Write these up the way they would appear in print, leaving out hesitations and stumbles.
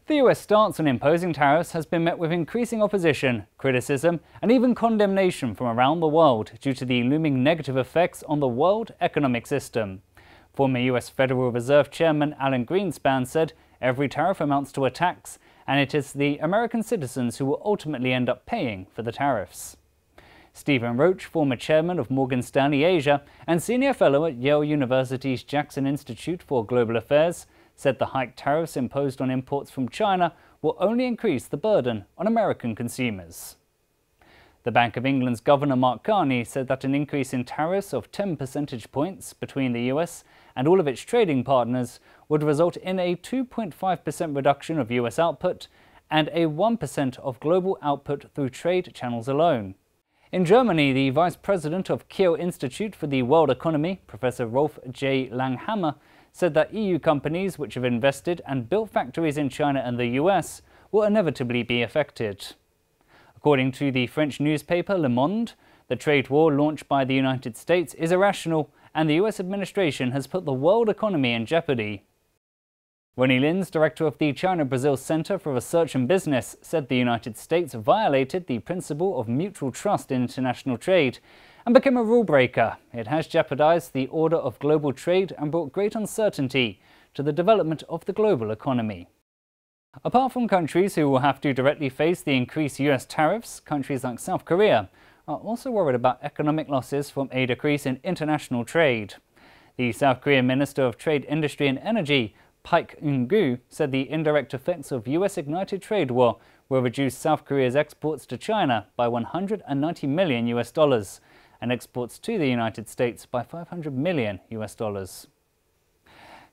The US stance on imposing tariffs has been met with increasing opposition, criticism, and even condemnation from around the world due to the looming negative effects on the world economic system. Former US Federal Reserve Chairman Alan Greenspan said every tariff amounts to a tax, and it is the American citizens who will ultimately end up paying for the tariffs. Stephen Roach, former chairman of Morgan Stanley Asia and senior fellow at Yale University's Jackson Institute for Global Affairs, said the hiked tariffs imposed on imports from China will only increase the burden on American consumers. The Bank of England's Governor Mark Carney said that an increase in tariffs of 10 percentage points between the US and all of its trading partners would result in a 2.5% reduction of US output and a 1% of global output through trade channels alone. In Germany, the Vice President of Kiel Institute for the World Economy, Professor Rolf J. Langhammer, said that EU companies which have invested and built factories in China and the US will inevitably be affected. According to the French newspaper Le Monde, the trade war launched by the United States is irrational, and the US administration has put the world economy in jeopardy. Ronnie Linz, director of the China-Brazil Center for Research and Business, said the United States violated the principle of mutual trust in international trade and became a rule breaker. It has jeopardized the order of global trade and brought great uncertainty to the development of the global economy. Apart from countries who will have to directly face the increased US tariffs, countries like South Korea are also worried about economic losses from a decrease in international trade. The South Korean Minister of Trade, Industry and Energy, Paik Eun-gu, said the indirect effects of US-ignited trade war will reduce South Korea's exports to China by $190 million and exports to the United States by $500 million.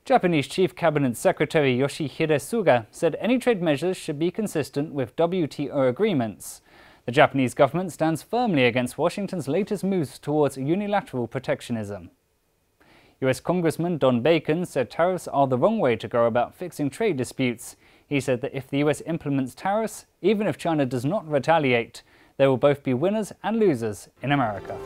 Japanese Chief Cabinet Secretary Yoshihide Suga said any trade measures should be consistent with WTO agreements. The Japanese government stands firmly against Washington's latest moves towards unilateral protectionism. US Congressman Don Bacon said tariffs are the wrong way to go about fixing trade disputes. He said that if the US implements tariffs, even if China does not retaliate, there will both be winners and losers in America.